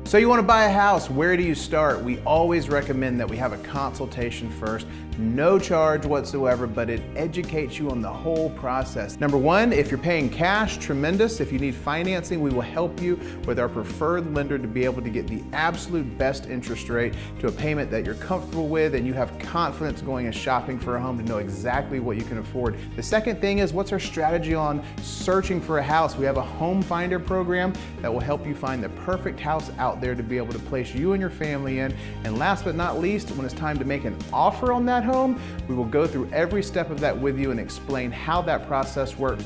So you want to buy a house, where do you start? We always recommend that we have a consultation first. No charge whatsoever, but it educates you on the whole process. Number one, if you're paying cash, tremendous. If you need financing, we will help you with our preferred lender to be able to get the absolute best interest rate to a payment that you're comfortable with and you have confidence going and shopping for a home to know exactly what you can afford. The second thing is, what's our strategy on searching for a house? We have a home finder program that will help you find the perfect house out there to be able to place you and your family in. And last but not least, when it's time to make an offer on that home, we will go through every step of that with you and explain how that process works.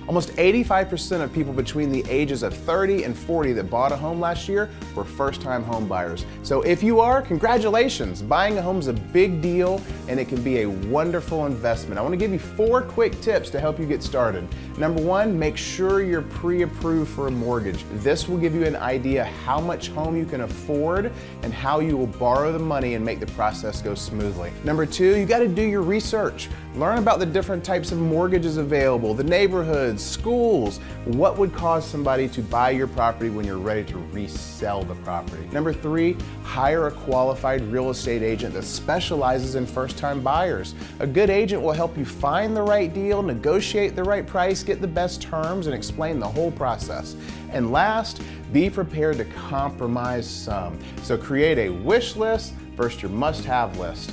Almost 85% of people between the ages of 30 and 40 that bought a home last year were first-time home buyers. So if you are, congratulations. Buying a home is a big deal and it can be a wonderful investment. I want to give you 4 quick tips to help you get started. Number one, make sure you're pre-approved for a mortgage. This will give you an idea how much home you can afford and how you will borrow the money and make the process go smoothly. Number two, you got to do your research. Learn about the different types of mortgages available, the neighborhoods, schools, what would cause somebody to buy your property when you're ready to resell the property. Number three, hire a qualified real estate agent that specializes in first-time buyers. A good agent will help you find the right deal, negotiate the right price, get the best terms, and explain the whole process. And last, be prepared to compromise some. So create a wish list versus your must-have list.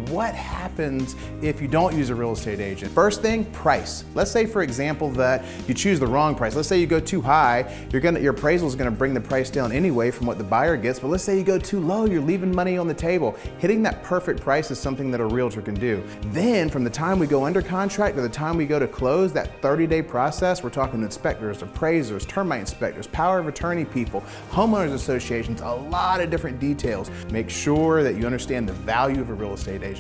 What happens if you don't use a real estate agent? First thing, price. Let's say, for example, that you choose the wrong price. Let's say you go too high, your appraisal is going to bring the price down anyway from what the buyer gets, but let's say you go too low, you're leaving money on the table. Hitting that perfect price is something that a realtor can do. Then, from the time we go under contract to the time we go to close, that 30-day process, we're talking inspectors, appraisers, termite inspectors, power of attorney people, homeowners associations, a lot of different details. Make sure that you understand the value of a real estate agent.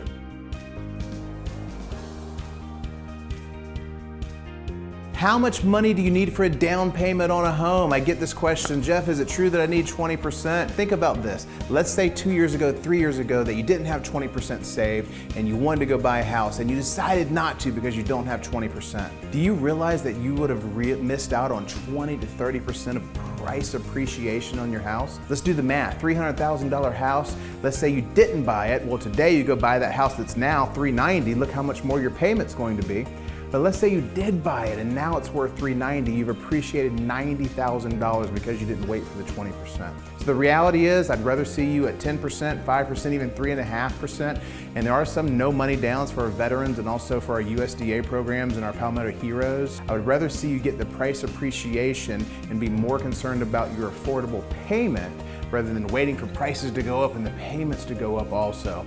How much money do you need for a down payment on a home? I get this question, Jeff, is it true that I need 20%? Think about this. Let's say 2 years ago, 3 years ago, that you didn't have 20% saved and you wanted to go buy a house and you decided not to because you don't have 20%. Do you realize that you would have missed out on 20 to 30% of price appreciation on your house? Let's do the math. $300,000 house, let's say you didn't buy it. Well, today you go buy that house that's now $390. Look how much more your payment's going to be. But let's say you did buy it and now it's worth $390. You've appreciated $90,000 because you didn't wait for the 20%. So the reality is, I'd rather see you at 10%, 5%, even 3.5%. And there are some no money downs for our veterans and also for our USDA programs and our Palmetto Heroes. I would rather see you get the price appreciation and be more concerned about your affordable payment rather than waiting for prices to go up and the payments to go up also.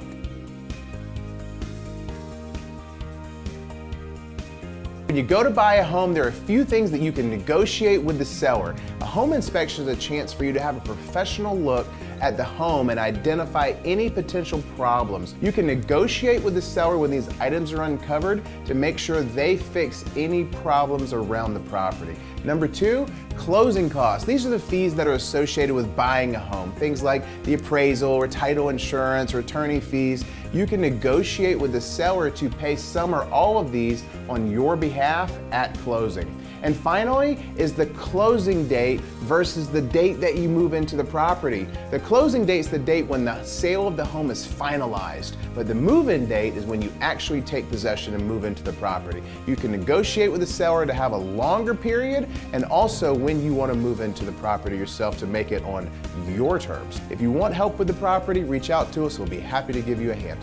When you go to buy a home, there are a few things that you can negotiate with the seller. A home inspection is a chance for you to have a professional look at the home and identify any potential problems. You can negotiate with the seller when these items are uncovered to make sure they fix any problems around the property. Number two, closing costs. These are the fees that are associated with buying a home. Things like the appraisal or title insurance or attorney fees. You can negotiate with the seller to pay some or all of these on your behalf at closing. And finally is the closing date versus the date that you move into the property. The closing date is the date when the sale of the home is finalized, but the move-in date is when you actually take possession and move into the property. You can negotiate with the seller to have a longer period and also when you want to move into the property yourself to make it on your terms. If you want help with the property, reach out to us. We'll be happy to give you a hand.